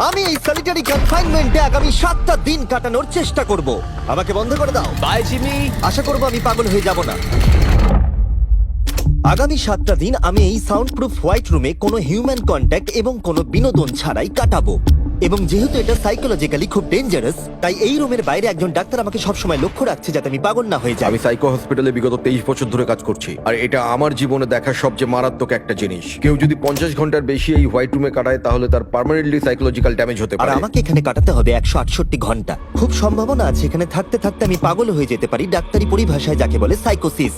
আমি এই সলিটারি কনফাইনমেন্টে আগামী 7টা দিন কাটানোর চেষ্টা করব। আমাকে বন্ধ করে দাও। Bye Jimmy. আশা করব আমি পাগল হয়ে যাব না। আগামী 7টা দিন আমি এই সাউন্ড প্রুফ হোয়াইট রুমে কোনো হিউম্যান কন্ট্যাক্ট এবং কোনো বিনোদন ছাড়াই কাটাবো। এবং যেহেতু এটা সাইকোলজিক্যালি খুব ডেঞ্জারাস, তাই এই রুমের বাইরে একজন ডাক্তার আমাকে সবসময় লক্ষ্য রাখছে যাতে আমি পাগল না হয়ে যাই। আমি সাইকো হসপিটালে বিগত 23 বছর ধরে কাজ করছি, আর এটা আমার জীবনে দেখা সবচেয়ে মারাত্মক একটা জিনিস। কেউ যদি 50 ঘন্টার বেশি এই হোয়াইট রুমে কাটায় তাহলে তার পার্মানেন্টলি সাইকোলজিক্যাল ড্যামেজ হতে আর পারে। আমাকে এখানে কাটাতে হবে 168 ঘন্টা। খুব সম্ভাবনা আছে এখানে থাকতে থাকতে আমি পাগল হয়ে যেতে পারি, ডাক্তারি পরিভাষায় যাকে বলে সাইকোসিস।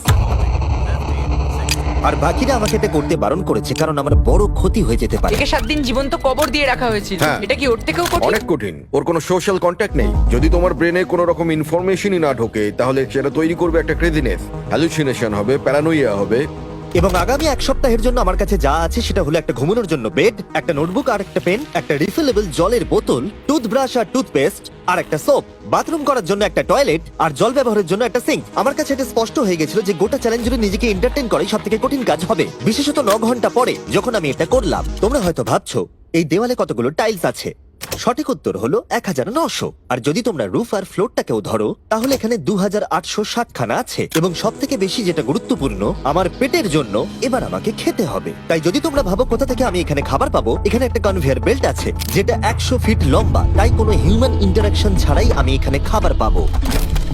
আর বাকিরা আমাকে এটা করতে বারণ করেছে কারণ আমার বড় ক্ষতি হয়ে যেতে পারে। একে 7 দিন জীবন্ত কবর দিয়ে রাখা হয়েছিল। হ্যাঁ। এটা কি ওর থেকেও কঠিন? অনেক কঠিন। ওর কোনো সোশ্যাল কন্ট্যাক্ট নেই। যদি তোমার ব্রেনে কোনো রকম ইনফরমেশনই না ঢোকে তাহলে সেটা তৈরি করবে একটা ক্রেজিনেস, হ্যালুসিনেশন হবে, প্যারানোইয়া হবে। এবং আগামী 1 সপ্তাহের জন্য আমার কাছে যা আছে সেটা হলো একটা ঘুমানোর জন্য বেড, একটা নোটবুক আর একটা পেন, একটা রিফিলেবল জলের বোতল, টুথব্রাশ আর টুথপেস্ট আর একটা সোপ, বাথরুম করার জন্য একটা টয়লেট আর জল ব্যবহারের জন্য একটা সিঙ্ক। আমার কাছে এটা স্পষ্ট হয়ে গেছিল যে গোটা চ্যালেঞ্জ জুড়ে নিজেকে এন্টারটেইন করাই সবথেকে কঠিন কাজ হবে, বিশেষত 9 ঘন্টা পরে যখন আমি এটা করলাম। তোমরা হয়তো ভাবছো এই দেওয়ালে কতগুলো টাইলস আছে। সঠিক উত্তর হলো 1900। আর যদি তোমরা রুফ আর ফ্লোরটাকেও ধরো তাহলে এখানে 2860 খানা আছে। এবং সব থেকে বেশি যেটা গুরুত্বপূর্ণ, আমার পেটের জন্য এবার আমাকে খেতে হবে। তাই যদি তোমরা ভাবো কোথা থেকে আমি এখানে খাবার পাবো, এখানে একটা কনভেয়ার বেল্ট আছে যেটা 100 ফিট লম্বা, তাই কোনো হিউম্যান ইন্টারাকশন ছাড়াই আমি এখানে খাবার পাবো।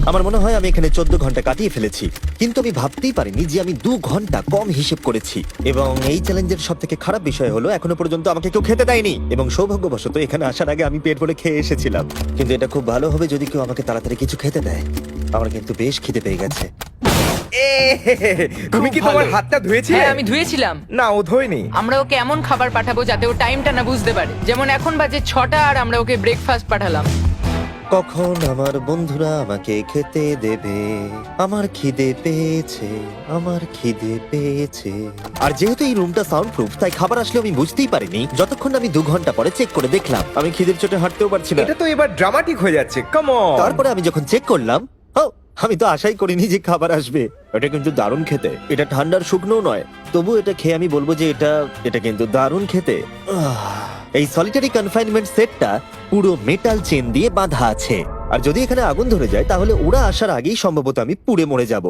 আমার মনে হয় আমি এখানে 14 ঘন্টা কাটিয়ে ফেলেছি, কিন্তু আমি ভাবতেই পারিনি যে আমি 2 ঘন্টা কম হিসেব করেছি। এবং এই চ্যালেঞ্জের সব থেকে খারাপ বিষয় হলো এখনো পর্যন্ত আমাকে কেউ খেতে দেয়নি। এবং সৌভাগ্যবশত এখানে আসার আগে আমি পেট ভরে খেয়ে এসেছিলাম। কিন্তু এটা খুব ভালো হবে যদি কেউ আমাকে তাড়াতাড়ি কিছু খেতে দেয়। আমার কিন্তু বেশ খিদে পেয়ে গেছে। তুমি কি তোমার হাতটা ধুয়েছিলে? হ্যাঁ, আমি ধুয়েছিলাম। না, ও ধোয়নি। আমরা ওকে এমন খাবার পাঠাবো যাতে ও টাইমটা না বুঝতে পারে। যেমন এখন বাজে 6টা আর আমরা ওকে ব্রেকফাস্ট পাঠালাম। কখন আমার বন্ধুরা আমাকে খেতে দেবে? আমার খিদে পেয়েছে, আমার খিদে পেয়েছে। আর যেহেতু এই রুমটা সাউন্ড প্রুফ, তাই খাবার আসলে আমি বুঝতেই পারিনি যতক্ষণ আমি 2 ঘন্টা পরে চেক করে দেখলাম। আমি খিদের চোটে হাঁটতেও পারছি না। এটা তো এবার ড্রামাটিক হয়ে যাচ্ছে। Come on. তারপরে আমি যখন চেক করলাম, আমি তো আশাই করিনি যে খাবার আসবে। এটা কিন্তু দারুণ খেতে। এটা ঠান্ডার শুকনো নয়, তবু এটা খেয়ে আমি বলবো যে এটা কিন্তু দারুণ খেতে। এই সলিটারি কনফাইনমেন্ট সেটটা পুরো মেটাল চেন দিয়ে বাঁধা আছে, আর যদি এখানে আগুন ধরে যায় তাহলে ওরা আসার আগেই সম্ভবত আমি পুড়ে মরে যাব।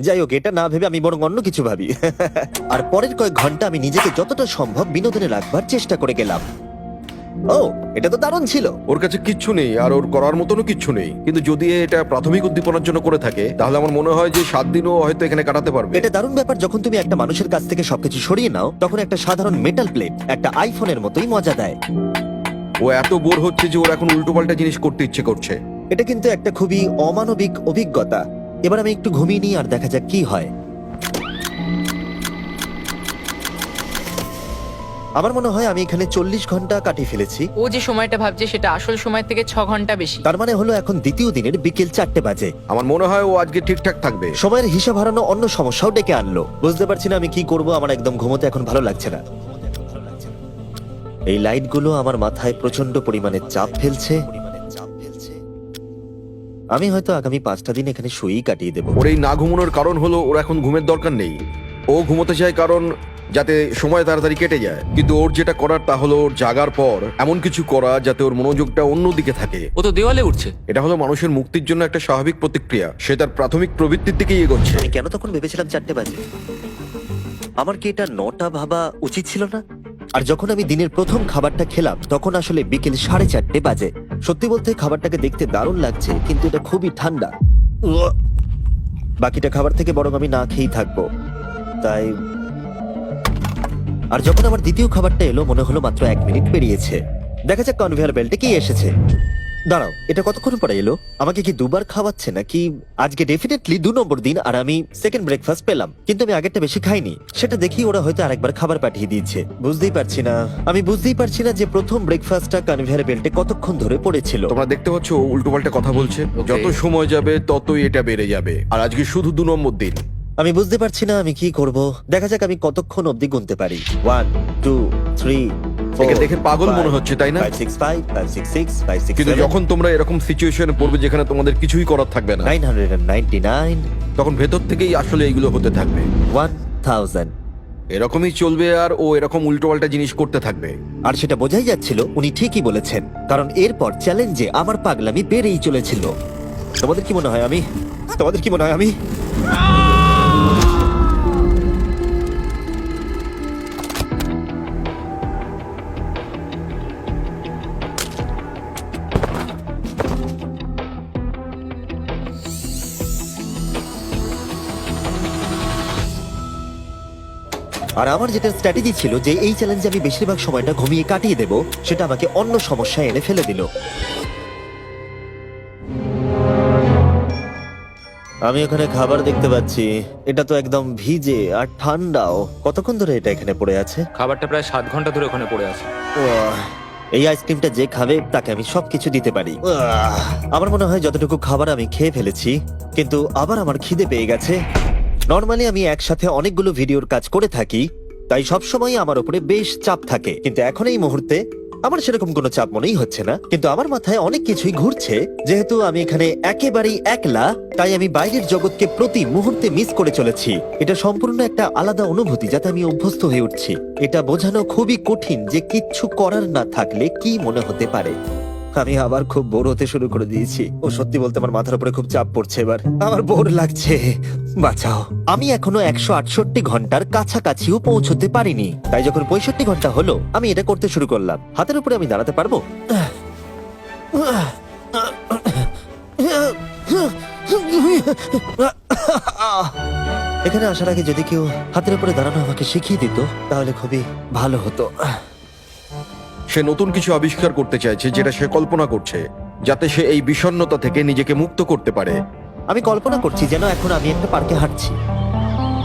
যাই হোক, এটা না ভেবে আমি বরং অন্য কিছু ভাবি। আর পরের কয়েক ঘন্টা আমি নিজেকে যতটা সম্ভব বিনোদনে রাখবার চেষ্টা করে গেলাম। এটা তো দারুণ ছিল। ওর কাছে কিচ্ছু নেই আর ওর করার মতনও কিচ্ছু নেই, কিন্তু যদি এটা প্রাথমিক উদ্দীপনার জন্য করে থাকে তাহলে আমার মনে হয় যে 7 দিনও হয়তো এখানে কাটাতে পারবে। এটা দারুণ ব্যাপার, যখন তুমি একটা মানুষের কাছ থেকে সবকিছু সরিয়ে নাও তখন একটা সাধারণ মেটাল প্লেট একটা আইফোনের মতোই মজা দেয়। ও এত বোর হচ্ছে যে ওর এখন উল্টোপাল্টা জিনিস করতে ইচ্ছে করছে। এটা কিন্তু একটা খুবই অমানবিক অভিজ্ঞতা। এবার আমি একটু ঘুমিয়ে নিই আর দেখা যাক কি হয়। আমার মনে হয় আমি এখানে 40 ঘন্টা কাটিয়ে ফেলেছি। ও যে সময়টা ভাবছে সেটা আসল সময় থেকে 6 ঘন্টা বেশি। তার মানে হলো এখন দ্বিতীয় দিনের বিকেল 4টে বাজে। আমার মনে হয় ও আজকে ঠিকঠাক থাকবে। সময়ের হিসাব হারানো অন্য সমস্যাও ডেকে আনলো। বুঝতে পারছি না আমি কি করব। আমার একদম ঘুমোতে এখন ভালো লাগছে না। এই লাইটগুলো আমার মাথায় প্রচন্ড পরিমাণে চাপ ফেলছে। আমি হয়তো আগামী 5টা দিন এখানে শুয়েই কাটিয়ে দেবো। ওর এই না ঘুমানোর কারণ হলো ওর এখন ঘুমের দরকার নেই। ও ঘুমোতে চায় কারণ যাতে সময় তাড়াতাড়ি কেটে যায়, কিন্তু ওর যেটা করার তা হলো ওর জাগার পর এমন কিছু করা যাতে ওর মনোযোগটা অন্যদিকে থাকে। ও তো দেওয়ালে উঠছে। এটা হলো মানুষের মুক্তির জন্য একটা স্বাভাবিক প্রতিক্রিয়া। সে তার প্রাথমিক প্রবৃত্তির দিকেই এগোচ্ছে। আমি কেন তখন ভেবেছিলাম 4টে বাজে? আমার কি এটা 9টা ভাবা উচিত ছিল না? আর যখন আমি দিনের প্রথম খাবারটা খেলাম তখন আসলে বিকেল 4:30 বাজে। সত্যি বলতে খাবারটাকে দেখতে দারুণ লাগছে, কিন্তু এটা খুবই ঠান্ডা। বাকিটা খাবার থেকে বরং আমি না খেয়েই থাকবো। তাই আর যখন আমার দ্বিতীয় খাবারটা এলো মনে হলো মাত্র 1 মিনিট পেরিয়েছে। দেখা যাক কনভেয়ার বেল্টে কি এসেছে। দাঁড়াও, এটা কতক্ষণ পরে এলো? আমাকে কি দুবার খাওয়াচ্ছে নাকি? আজকে ডেফিনেটলি 2 নম্বর দিন আর আমি সেকেন্ড ব্রেকফাস্ট পেলাম, কিন্তু আমি আগেরটা বেশি খাইনি। সেটা দেখি ওরা হয়তো আরেকবার খাবার পাঠিয়ে দিয়েছে। বুঝতেই পারছি না যে প্রথম ব্রেকফাস্টটা কনভেয়ার বেল্টে কতক্ষণ ধরে পড়েছিল। তোমরা দেখতে পাচ্ছ ও উল্টোপাল্টা কথা বলছে। Okay. যত সময় যাবে ততই এটা বেড়ে যাবে, আর আজকে শুধু 2 নম্বর দিন। আমি বুঝতে পারছি না আমি কি করব। দেখা যাক আমি কতক্ষণ অবধি গুনতে পারি। 1 2 3 একে দেখে পাগল মনে হচ্ছে, তাই না? 5 6 5 5 6 6 5 6 কিন্তু যখন তোমরা এরকম সিচুয়েশনে পড়বে যেখানে তোমাদের কিছুই করার থাকবে না, 999 তখন ভেতর থেকেই আসলে এইগুলো হতে থাকবে। 1000 এরকমই চলবে আর ও এরকম উল্টোপাল্টা জিনিস করতে থাকবে। আর সেটা বোঝাই যাচ্ছিল উনি ঠিকই বলেছেন, কারণ এরপর চ্যালেঞ্জে আমার পাগলামি বেড়েই চলেছিল। তোমাদের কি মনে হয় আমি আর আমার যেটা স্ট্র্যাটেজি ছিল যে এই চ্যালেঞ্জে আমি বেশিরভাগ সময়টা ঘুমিয়ে কাটিয়ে দেব, সেটা আমাকে অন্য সমস্যায় এনে ফেলে দিল। আমি ওখানে খাবার দেখতে পাচ্ছি, এটা তো একদম ভিজে আর ঠান্ডাও। কতক্ষণ ধরে এটা এখানে পড়ে আছে? খাবারটা প্রায় 7 ঘন্টা ধরে ওখানে পড়ে আছে। উয়াহ, এই আইসক্রিমটা যে খাবে তাকে আমি সবকিছু দিতে পারি। উয়াহ, আমার মনে হয় যতটুকু খাবার আমি খেয়ে ফেলেছি, কিন্তু আবার আমার খিদে পেয়ে গেছে। নর্মালি আমি একসাথে অনেকগুলো ভিডিওর কাজ করে থাকি, তাই সবসময় আমার উপরে বেশ চাপ থাকে, কিন্তু এখন এই মুহূর্তে আমার সেরকম কোনো চাপ মনেই হচ্ছে না। কিন্তু আমার মাথায় অনেক কিছুই ঘুরছে। যেহেতু আমি এখানে একেবারেই একলা, তাই আমি বাইরের জগৎকে প্রতি মুহূর্তে মিস করে চলেছি। এটা সম্পূর্ণ একটা আলাদা অনুভূতি যাতে আমি অভ্যস্ত হয়ে উঠছি। এটা বোঝানো খুবই কঠিন যে কিচ্ছু করার না থাকলে কি মনে হতে পারে। আমি আবার খুব বোর হতে শুরু করে দিয়েছি। ও সত্যি বলতে আমার মাথার উপরে খুব চাপ পড়ছে এবার। আমার বোর লাগছে, বাঁচাও। আমি এখনো 168 ঘন্টার কাছাকাছিও পৌঁছতে পারিনি, তাই যখন 65 ঘন্টা হলো আমি এটা করতে শুরু করলাম। হাতের উপরে আমি দাঁড়াতে পারবো? এখানে আসার আগে যদি কেউ হাতের উপরে দাঁড়ানো আমাকে শিখিয়ে দিত তাহলে খুবই ভালো হতো। সে নতুন কিছু আবিষ্কার করতে চাইছে যেটা সে কল্পনা করছে, যাতে সে এই বিষণ্ণতা থেকে নিজেকে মুক্ত করতে পারে। আমি কল্পনা করছি যেন এখন আমি একটা পার্কে হাঁটছি।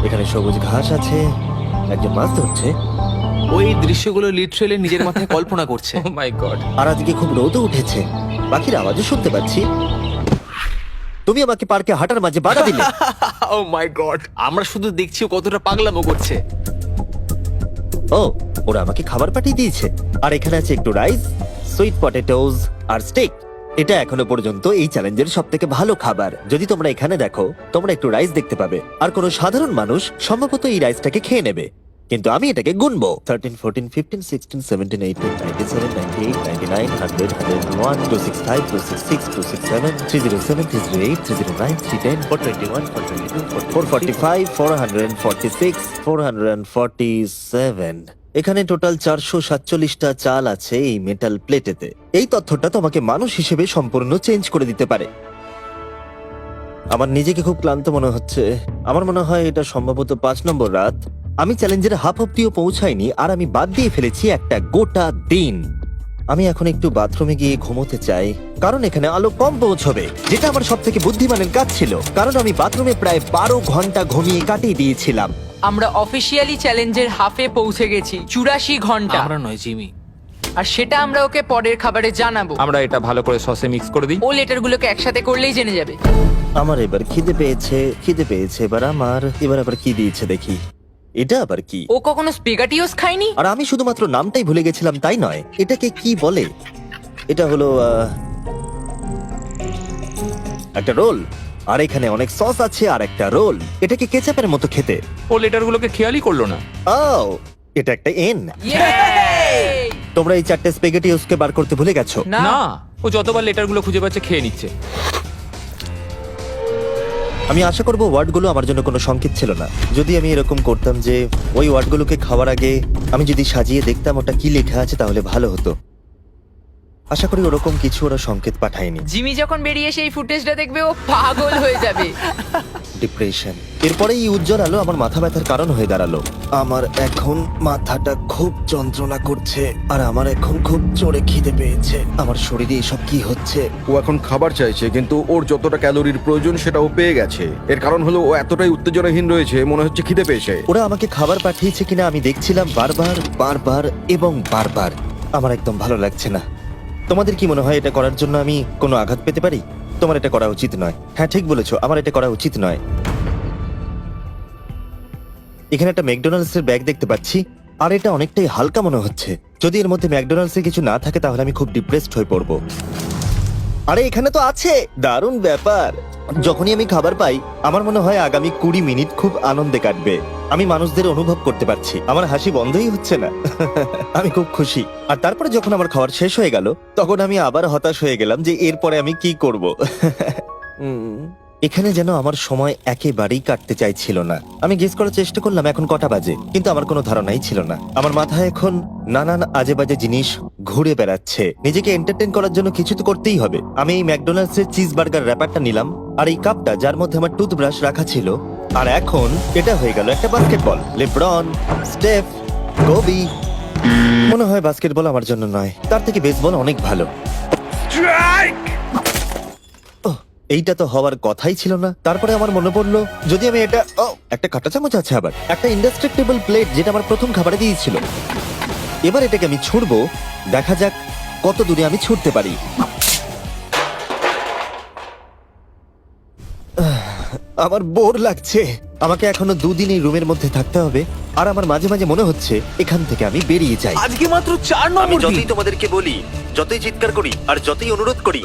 এখানে সবুজ ঘাস আছে, একজন মাছ ধরছে, ওই দৃশ্যগুলো লিটারেলি নিজের মাথায় কল্পনা করছে। ও মাই গড। আর আজকে খুব রোদও উঠেছে। পাখির আওয়াজও শুনতে পাচ্ছি। তুমি আমাকে পার্কে হাঁটার মাঝে বাধা দিলে। ও মাই গড, আমরা শুধু দেখছি ও কতটা পাগলামো করছে। ও, ওরা আমাকে খাবার পাঠিয়ে দিয়েছে। আর এখানে আছে একটু রাইস, সুইট পটেটোজ আর স্টেক। এটা এখনো পর্যন্ত এই চ্যালেঞ্জের সব থেকে ভালো খাবার। যদি তোমরা এখানে দেখো, তোমরা একটু রাইস দেখতে পাবে। আর কোনো সাধারণ মানুষ সম্ভবত এই রাইসটাকে খেয়ে নেবে, কিন্তু আমি এটাকে গুনবো। 13, 14, 15, 16, 17, 18, 97, 98, 99, 100, 101, 265, 266, 267, 307, 308, 309, 310, 421, 422, 445, 446, 447। এখানে টোটাল 447টা চাল আছে এই মেটাল প্লেটেতে। এই তথ্যটা তোমাকে মানুষ হিসেবে সম্পূর্ণ চেঞ্জ করে দিতে পারে। আমার নিজেকে খুব ক্লান্ত মনে হচ্ছে। আমার মনে হয় এটা সম্ভবত 5 নম্বর রাত। আমি চ্যালেঞ্জের হাফ অব্দিও পৌঁছাইনি আর আমি বাদ দিয়ে ফেলেছি একটা গোটা দিন। আমি এখন একটু বাথরুমে গিয়ে ঘুমোতে চাই, কারণ এখানে আলো কম পৌঁছবে, যেটা আমার সব থেকে বুদ্ধিমানের কাজ ছিল, কারণ আমি বাথরুমে প্রায় 12 ঘন্টা ঘুমিয়ে কাটিয়ে দিয়েছিলাম। আমরা অফিসিয়ালি চ্যালেঞ্জের হাফে পৌঁছে গেছি, 84 ঘন্টা। আমরা নয় জিমি। আর সেটা আমরা ওকে পরের খাবারে জানাবো। আমরা এটা ভালো করে সসে মিক্স করে দিই। ও লেটারগুলোকে একসাথে করলেই জেনে যাবে। আমার এবার খিদে পেয়েছে এবার এবার আবার কি দিয়েছে দেখি। এটা আবার কি? ও কখনো স্পেগাটিওস খায়নি। আর আমি শুধুমাত্র নামটাই ভুলে গেছিলাম তাই নয়, এটাকে কি বলে? এটা হলো একটা রোল। আর এখানে অনেক সস আছে আর একটা রোল। এটাকে কেচাপের মতো খেতে। ও লেটারগুলোকে খেয়ালই করলো না। ও, এটা একটা এন। Yay! তোমরা এই 4টে স্পেগেটিওসকে বার করতে ভুলে গেছো। না। না, ও যতবার লেটারগুলো খুঁজে পাচ্ছে খেয়ে নিচ্ছে। আমি আশা করবো ওয়ার্ডগুলো আমার জন্য কোনো সংকেত ছিল না। যদি আমি এরকম করতাম যে ওই ওয়ার্ডগুলোকে খাওয়ার আগে আমি যদি সাজিয়ে দেখতাম ওটা কি লেখা আছে তাহলে ভালো হতো। আশা করি ওরকম কিছু ওরা সংকেত পাঠায়নি। জিমি যখন বেরিয়ে সেই ফুটেজটা দেখবে ও পাগল হয়ে যাবে। ডিপ্রেশন। এরপরে এই উজ্জ্বল আলো আমার মাথা ব্যথার কারণ হয়ে দাঁড়ালো। আমার এখন মাথাটা খুব যন্ত্রণা করছে আর আমার এখন খুব জোরে খিদে পেয়েছে। আমার শরীরে এসব কি হচ্ছে? ও এখন খাবার চাইছে, কিন্তু ওর যতটা ক্যালোরির প্রয়োজন সেটা ও পেয়ে গেছে। এর কারণ হলো ও এতটাই উত্তেজনাহীন রয়েছে, মনে হচ্ছে খিদে পেয়েছে। ওরা আমাকে খাবার পাঠিয়েছে কিনা আমি দেখছিলাম বারবার বারবার এবং বারবার। আমার একদম ভালো লাগছে না। তোমাদের কি মনে হয় এটা করার জন্য আমি কোনো আঘাত পেতে পারি? তোমার এটা করা উচিত নয়। হ্যাঁ, ঠিক বলেছো, আমার এটা করা উচিত নয়। এখানে একটা ম্যাকডোনাল্ডস এর ব্যাগ দেখতে পাচ্ছি, আর এটা অনেকটাই হালকা মনে হচ্ছে। যদি এর মধ্যে ম্যাকডোনাল্ডস এর কিছু না থাকে তাহলে আমি খুব ডিপ্রেসড হয়ে পড়বো। আরে এখানে তো আছে, দারুণ ব্যাপার। যখনই আমি খাবার পাই আমার মনে হয় আগামী 20 মিনিট খুব আনন্দে কাটবে। আমি মানুষদের অনুভব করতে পারছি, আমার হাসি বন্ধই হচ্ছে না। আমি খুব খুশি। আর তারপরে যখন আমার খাবার শেষ হয়ে গেল তখন আমি আবার হতাশ হয়ে গেলাম যে এরপরে আমি কি করব। এখানে যেন আমার সময় একেবারেই কাটতে চাইছিল না। আমি গেস করার চেষ্টা করলাম এখন কটা বাজে, কিন্তু আমার কোনো ধারণাই ছিল না। আমার মাথায় এখন নানান আজে বাজে জিনিস ঘুরে বেড়াচ্ছে। নিজেকে এন্টারটেইন করার জন্য কিছু তো করতেই হবে। আমি এই ম্যাকডোনাল্ডস এর চিজ বার্গার র্যাপারটা নিলাম, আর এই কাপটা যার মধ্যে আমার টুথব্রাশ রাখা ছিল। আর এখন এটা হয়ে গেল একটা বাস্কেটবল। LeBron, স্টেফ, Covey. মনে হয় বাস্কেটবল আমার জন্য নয়, তার থেকে বেসবল অনেক ভালো। স্ট্রাইক! ওহ, এইটা তো হওয়ার কথাই ছিল না। তারপরে আমার মনে পড়লো যদি আমি এটা একটা কাঁটা চামচ আছে, আবার একটা ইন্ডাস্ট্রেক্টেবল প্লেট যেটা আমার প্রথম খাবারে দিয়েছিল। এবার এটাকে আমি ছুঁড়বো, দেখা যাক কত দূরে আমি ছুটতে পারি। আমার বোর লাগছে। আমাকে এখনো 2 দিন এই রুমের মধ্যে থাকতে হবে, আর আমার মাঝে মাঝে মনে হচ্ছে এখান থেকে আমি বেরিয়ে যাই। আজকে মাত্র 4 আমি নম্বর যতই দিন তোমাদেরকে বলি, যতই চিৎকার করি, আর যতই অনুরোধ করি,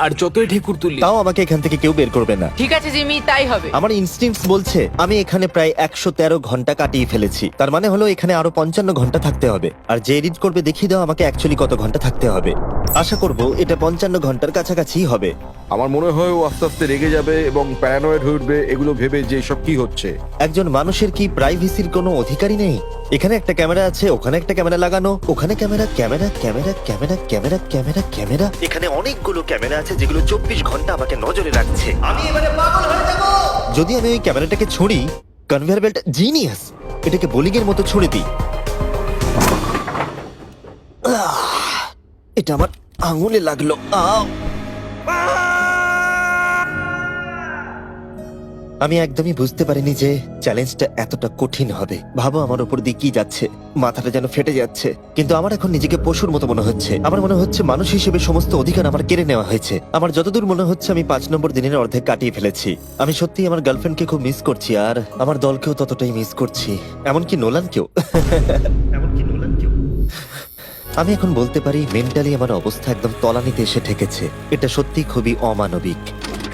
আর যতই ঢেকুর তুললি তাও আমাকে এখান থেকে কেউ বের করবে না। ঠিক আছে জিমি, তাই হবে। আমার ইনস্টিংক্টস বলছে আমি এখানে প্রায় 113 ঘন্টা কাটিয়ে ফেলেছি। তার মানে হলো এখানে আরো 55 ঘন্টা থাকতে হবে। আর যে এডিট করবে দেখিয়ে দাও আমাকে অ্যাকচুয়ালি কত ঘন্টা থাকতে হবে। আশা করব এটা 55 ঘন্টার কাছাকাছি হবে। আমার মনে হয় ও আস্তে আস্তে রেগে যাবে এবং প্যারানয়েড হয়ে উঠবে এগুলো ভেবে যে সব কি হচ্ছে। একজন মানুষের কি প্রাইভেসির কোনো অধিকারই নেই? এখানে একটা ক্যামেরা আছে, ওখানে একটা ক্যামেরা লাগানো, ওখানে camera camera camera camera camera camera camera. এখানে অনেকগুলো ক্যামেরা আছে যেগুলো 24 ঘন্টা আমাকে নজরে রাখছে। আমি এবারে পাগল হয়ে যাব। যদি আমি ওই ক্যামেরাটাকে ছুঁড়ি, কনভেয়ার বেল্ট জিনিয়াস, এটাকে বোলিং এর মতো ছুঁড়ে দিই। এটা আমার আঙুলে লাগলো। আমি একদমই বুঝতে পারিনি যে চ্যালেঞ্জটা এতটা কঠিন হবে। ভাবো আমার উপর দিয়ে কি যাচ্ছে, মাথাটা যেন ফেটে যাচ্ছে। কিন্তু আমার এখন নিজেকে পশুর মতো মনে হচ্ছে। আমার মনে হচ্ছে মানুষ হিসেবে সমস্ত অধিকার আমার কেড়ে নেওয়া হয়েছে। আমার যতদূর মনে হচ্ছে আমি 5 নম্বর দিনের অর্ধেক কাটিয়ে ফেলেছি। আমি সত্যি আমার গার্লফ্রেন্ডকে খুব মিস করছি, আর আমার দলকেও ততটাই মিস করছি, এমনকি নোলানকেও। আমি এখন বলতে পারি মেন্টালি আমার অবস্থা একদম তলানিতে এসে ঠেকেছে। এটা সত্যি খুবই অমানবিক।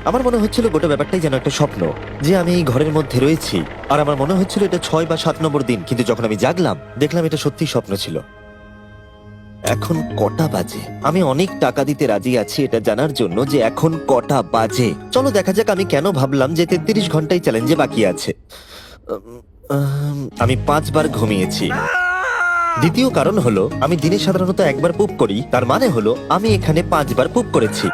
আমার মনে হচ্ছিল গোটা ব্যাপারটাই যেন একটা স্বপ্ন, যে আমি এই ঘরের মধ্যে রয়েছি। আর আমার মনে হচ্ছিল এটা 6 বা 7 নম্বর দিন, কিন্তু যখন আমি জাগলাম দেখলাম এটা সত্যি স্বপ্ন ছিল। এখন কটা বাজে? আমি অনেক টাকা দিতে রাজি আছি এটা জানার জন্য যে এখন কটা বাজে। চলো দেখা যাক আমি কেন ভাবলাম যে 33 ঘন্টাই চ্যালেঞ্জে বাকি আছে। আমি 5 বার ঘুমিয়েছি। দ্বিতীয় কারণ হলো আমি দিনে সাধারণত একবার পুপ করি, তার মানে হলো আমি এখানে 5 বার পুপ করেছি।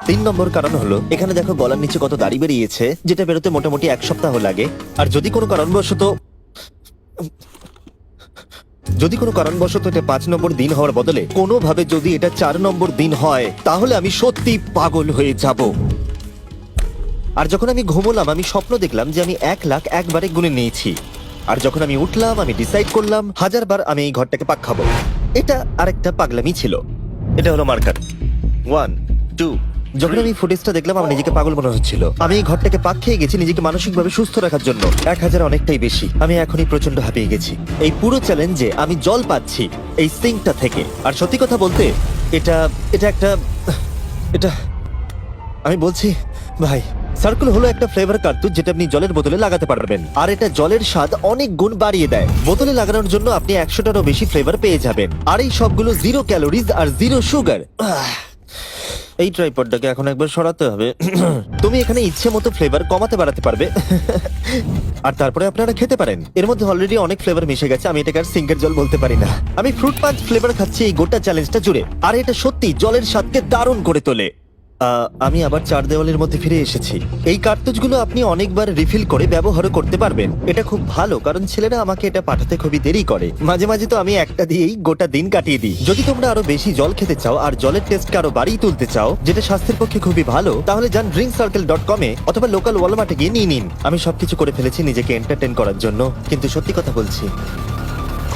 3 নম্বর কারণ হলো এখানে দেখো গলার নিচে কত দাড়ি বেরিয়েছে, যেটা বেরোতে মোটামুটি 1 সপ্তাহ লাগে। আর যদি কোনো কারণবশত এটা 5 নম্বর দিন হওয়ার বদলে কোনোভাবে যদি এটা 4 নম্বর দিন হয়, তাহলে আমি সত্যি পাগল হয়ে যাব। আর যখন আমি ঘুমোলাম আমি স্বপ্ন দেখলাম যে আমি 1 লাখ একবারে গুনে নিয়েছি। আর যখন আমি উঠলাম আমি ডিসাইড করলাম 1000 বার আমি এই ঘরটাকে পাক খাবো। এটা আরেকটা পাগলামি ছিল। এটা হলো মার্কার 1 2। যখন আমি ফুটেজটা দেখলাম আমার নিজেকে পাগল মনে হচ্ছিল। আমি এই ঘরটাকে পাক খেয়ে গেছি নিজেকে মানসিকভাবে সুস্থ রাখার জন্য। 1000 অনেকটাই বেশি। আমি এখনই প্রচন্ড হাঁপিয়ে গেছি। এই পুরো চ্যালেঞ্জে আমি জল পাচ্ছি এই সিঙ্কটা থেকে। আর সত্যি কথা বলতে এটা আমি বলছি ভাই, সার্কেল হলো একটা ফ্লেভার কার্তুজ যেটা আপনি জলের বোতলে লাগাতে পারবেন, আর এটা জলের স্বাদ অনেক গুণ বাড়িয়ে দেয়। বোতলে লাগানোর জন্য আপনি 100টারও বেশি ফ্লেভার পেয়ে যাবেন, আর এই সবগুলো 0 ক্যালোরিজ আর 0 সুগার। এই ট্রাইপডটাকে এখন একবার সরাতে হবে। তুমি এখানে ইচ্ছে মতো ফ্লেভার কমাতে বাড়াতে পারবে, আর তারপরে আপনারা খেতে পারেন। এর মধ্যে অলরেডি অনেক ফ্লেভার মিশে গেছে, আমি এটাকে আর সিঙ্কের জল বলতে পারি না। আমি ফ্রুট পাঞ্চ ফ্লেভার খাচ্ছি এই গোটা চ্যালেঞ্জটা জুড়ে, আর এটা সত্যি জলের স্বাদকে দারুণ করে তোলে। আমি আবার 4 দেওয়ালের মধ্যে ফিরে এসেছি। এই কার্তুজগুলো আপনি অনেকবার রিফিল করে ব্যবহারও করতে পারবেন। এটা খুব ভালো, কারণ ছেলেরা আমাকে এটা পাঠাতে খুবই দেরি করে। মাঝে মাঝে তো আমি একটা দিয়েই গোটা দিন কাটিয়ে দিই। যদি তোমরা আরো বেশি জল খেতে চাও আর জলের টেস্টকে আরো বাড়িয়ে তুলতে চাও, যেটা স্বাস্থ্যের পক্ষে খুবই ভালো, তাহলে যান drinkcircle.com এ অথবা লোকাল ওয়ালমার্টে গিয়ে নিয়ে নিন। আমি সবকিছু করে ফেলেছি নিজেকে এন্টারটেইন করার জন্য, কিন্তু সত্যি কথা বলছি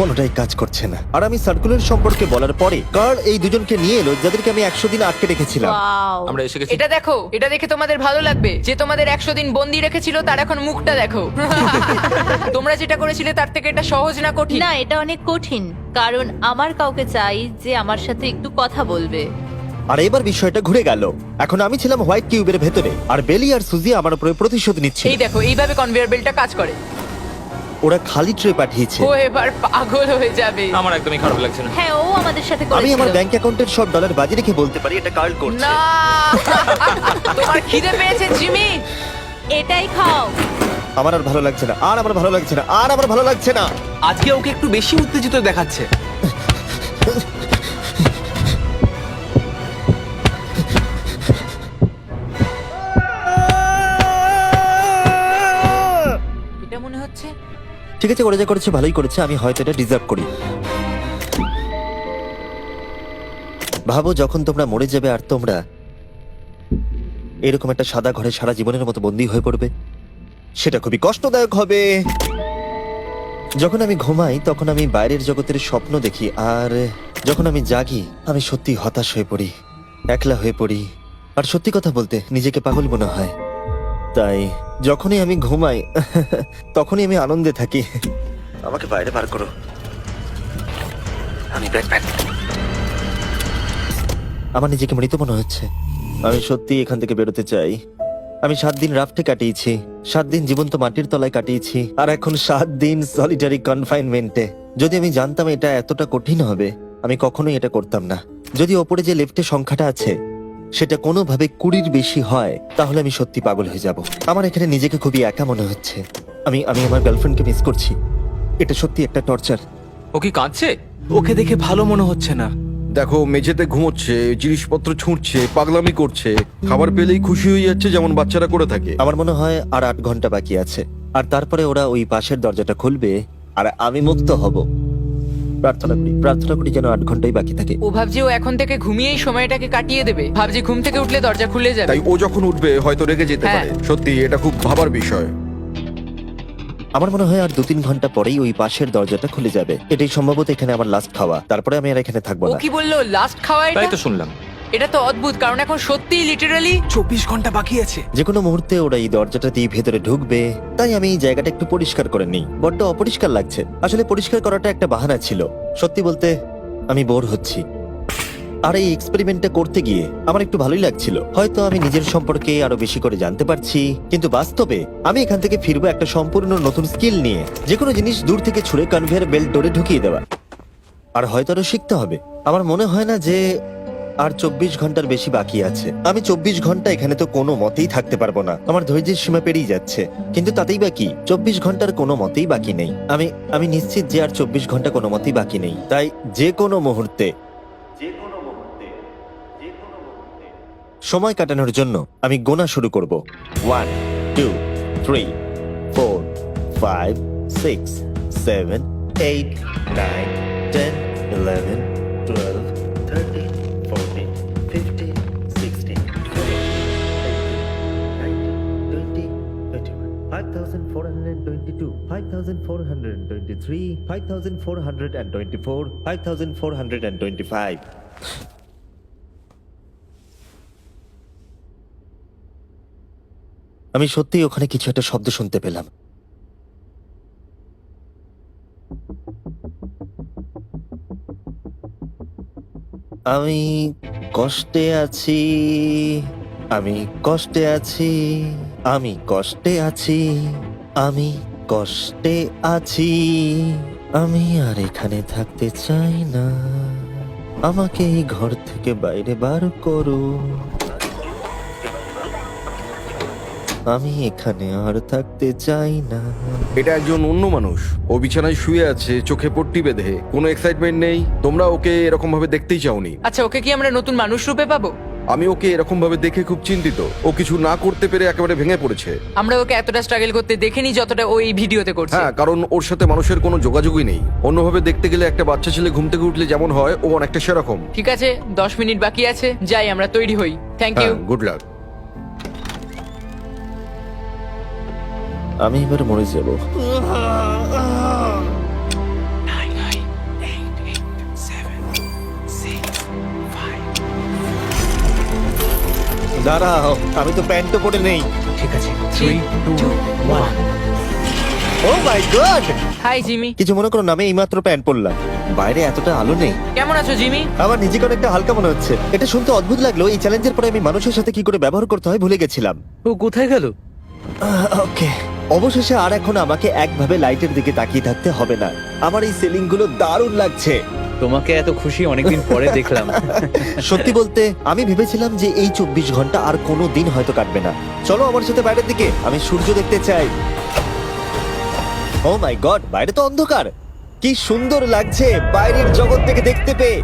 কোনোটাই কাজ করছে না। আর আমি সার্কুলার সম্পর্কে বলার পরে কার্ল এই দুজনকে নিয়ে এলো যাদেরকে আমি 100 দিন আটকে রেখেছিলাম। Wow! আমরা এসে গেছি। এটা দেখো, এটা দেখে তোমাদের ভালো লাগবে। যে তোমাদের 100 দিন বন্দি রেখেছিল তার এখন মুখটা দেখো। তোমরা যেটা করেছিলে তার থেকে এটা সহজ না কঠিন? না, এটা অনেক কঠিন, কারণ আমার কাউকে চাই যে আমার সাথে একটু কথা বলবে। আর এবার বিষয়টা ঘুরে গেল। এখন আমি ছিলাম হোয়াইট কিউবের ভেতরে, আর বেলি আর সুজি আমার উপরে প্রতিশোধ নিচ্ছে। এই দেখো এইভাবে কনভেয়ার বেল্টটা কাজ করে। ওরা খালি ট্রে পাঠিয়েছে। ও এবার পাগল হয়ে যাবে। আমার একদমই খারাপ লাগছে না। হ্যাঁ, ও আমাদের সাথে আমি আমার করেছিল। ব্যাংক অ্যাকাউন্টের সব ডলার বাজি রেখে বলতে পারি এটা কার্ল করছে। না তোমার খিদে পেয়েছে জিমি? এটাই খাও। আমার আর ভালো লাগছে না, আর আমার ভালো লাগছে না, আর আমার ভালো লাগছে না। আজকে ওকে একটু বেশি উত্তেজিত দেখাচ্ছে। এটা মনে হচ্ছে ঠিক আছে, ওরা যা করেছে ভালোই করেছে। আমি হয়তো এটা ডিজার্ভ করি। ভাবো যখন তোমরা মরে যাবে আর তোমরা এরকম একটা সাদা ঘরে সারা জীবনের মতো বন্দী হয়ে পড়বে, সেটা খুবই কষ্টদায়ক হবে। যখন আমি ঘুমাই তখন আমি বাইরের জগতের স্বপ্ন দেখি, আর যখন আমি জাগি আমি সত্যি হতাশ হয়ে পড়ি, একলা হয়ে পড়ি, আর সত্যি কথা বলতে নিজেকে পাগল মনে হয়। তাই যখনই আমি ঘুমাই তখনই আমি আনন্দে থাকি। আমাকে বাইরে বার করো, আমি ব্যাটম্যান। আমার নিজেকে মৃত মনে হচ্ছে। আমি সত্যি এখান থেকে বেরোতে চাই। আমি 7 দিন রাফটে কাটিয়েছি, 7 দিন জীবন্ত মাটির তলায় কাটিয়েছি, আর এখন 7 দিন সলিটারি কনফাইনমেন্টে। যদি আমি জানতাম এটা এতটা কঠিন হবে, আমি কখনোই এটা করতাম না। যদি ওপরে যে লেফটে সংখ্যাটা আছে সেটা কোনোভাবে 20-র বেশি হয়, তাহলে আমি সত্যি পাগল হয়ে যাব। আমার এখানে নিজেকে খুবই একা মনে হচ্ছে। আমি আমার গার্লফ্রেন্ডকে মিস করছি। এটা সত্যি একটা টর্চার। ও কি কাঁদছে? ওকে দেখে ভালো মনে হচ্ছে না। দেখো মেঝেতে ঘুমোচ্ছে, জিনিসপত্র ছুঁড়ছে, পাগলামি করছে, খাবার পেলেই খুশি হয়ে যাচ্ছে যেমন বাচ্চারা করে থাকে। আমার মনে হয় আর 8 ঘন্টা বাকি আছে, আর তারপরে ওরা ওই পাশের দরজাটা খুলবে আর আমি মুক্ত হব। প্রার্থনা করি যেন 8 ঘন্টাই বাকি থাকে। ও ভাবছে ও এখন থেকে ঘুমিয়েই সময়টাকে কাটিয়ে দেবে। ভাবছি ঘুম থেকে উঠলে দরজা খুলে যাবে। তাই ও যখন উঠবে হয়তো রেগে যেতে হ্যাঁ। পারে। সত্যি এটা খুব ভাবার বিষয়। আমার মনে হয় আর 2-3 ঘন্টা পরেই ওই পাশের দরজাটা খুলে যাবে। এটাই সম্ভবত এখানে আমার লাস্ট খাওয়া, তারপরে আমি আর এখানে থাকবো ও না। কি বললো লাস্ট খাওয়া? তাই এটা তো শুনলাম। এটা তো অদ্ভুত, কারণ এখন সত্যি লিটারালি 24 ঘন্টা বাকি আছে। যে কোনো মুহূর্তে ওরা এই দরজাটা দিয়ে ভেতরে ঢুকবে, তাই আমি এই জায়গাটা একটু পরিষ্কার করে নিই। বড্ড অপরিষ্কার লাগছে। আসলে পরিষ্কার করাটা একটা বাহানা ছিল। সত্যি বলতে আমি বোর হচ্ছি। আর এই এক্সপেরিমেন্টটা করতে গিয়ে আমার একটু ভালোই লাগছিল। হয়তো আমি নিজের সম্পর্কে আরো বেশি করে জানতে পারছি, কিন্তু বাস্তবে আমি এখান থেকে ফিরবো একটা সম্পূর্ণ নতুন স্কিল নিয়ে। যে কোনো জিনিস দূর থেকে ছুঁড়ে কনভেয়ার বেল্ট ডোরে ঢুকিয়ে দেওয়া। আর হয়তো আরো শিখতে হবে। আমার মনে হয় না যে আর 24 ঘন্টার বেশি বাকি আছে। আমি 24 ঘন্টা এখানে তো কোনো মতেই থাকতে পারবো না। আমার ধৈর্যের সীমা পেরিয়ে যাচ্ছে। কিন্তু তাতেই বাকি 24 ঘন্টার কোনো মতেই বাকি নেই। আমি নিশ্চিত যে আর 24 ঘন্টা কোনো মতেই বাকি নেই। তাই যে কোনো মুহূর্তে সময় কাটানোর জন্য আমি গোনা শুরু করব। 1 2 3 4 5 6 7 8 9 10 11 12 13 14 15 16 17 5,422 5,423 5,424 5,425 আমি সত্যিই ওখানে কিছু একটা শব্দ শুনতে পেলাম। আমি কষ্টে আছি, আমি কষ্টে আছি, আমি কষ্টে আছি, আমি কষ্টে আছি, আমি আর এখানে থাকতে চাই না। আমাকে এই ঘর থেকে বাইরে বার করো। আমি এখানে আর থাকতে চাই না। এটা একজন অন্য মানুষ। ও বিছানায় শুয়ে আছে, চোখে পট্টি বেঁধে, কোনো এক্সাইটমেন্ট নেই। তোমরা ওকে এরকম ভাবে দেখতেই চাওনি। আচ্ছা ওকে কি আমরা নতুন মানুষ রূপে পাবো? আমি ওকে এরকম ভাবে দেখে খুব চিন্তিত। ও কিছু না করতে পেরে একেবারে ভেঙে পড়েছে। আমরা ওকে এতটা স্ট্রাগল করতে দেখিনি যতটা ও এই ভিডিওতে করছে। হ্যাঁ, কারণ ওর সাথে মানুষের কোনো যোগাযোগই নেই। অন্যভাবে দেখতে গেলে একটা বাচ্চা ছেলে ঘুম থেকে উঠলে যেমন হয়, ও অনেকটা সেরকম। ঠিক আছে 10 মিনিট বাকি আছে, যাই আমরা তৈরি হই। Thank you. হ্যাঁ, গুড লাক। আমি এবার মরে যাব। দাঁড়াও, আমি তো প্যান্টও পরে নেই। ঠিক আছে 3 2 1। ও মাই গড! Hi Jimmy. কিছু মনে করো না, আমি এইমাত্র প্যান্ট পরলাম। বাইরে এতটা আলো নেই। কেমন আছো জিমি? আমার নিজেকে অনেকটা হালকা মনে হচ্ছে। এটা শুনতে অদ্ভুত লাগলো, এই চ্যালেঞ্জের পরে আমি মানুষের সাথে কি করে ব্যবহার করতে হয় ভুলে গেছিলাম। ও কোথায় গেল? ওকে, অবশেষে আর এখন আমাকে একভাবে লাইটের দিকে তাকিয়ে থাকতে হবে না। আমার এই সিলিং গুলো দারুণ লাগছে। তোমাকে এত খুশি অনেকদিন পরে দেখলাম। সত্যি বলতে আমি ভেবেছিলাম যে এই 24 ঘন্টা আর কোনো দিন হয়তো কাটবে না। চলো আমার সাথে বাইরের দিকে, আমি সূর্য দেখতে চাই। ও মাই গড, বাইরে তো অন্ধকার। কি সুন্দর লাগছে বাইরের জগৎ থেকে দেখতে পেয়ে।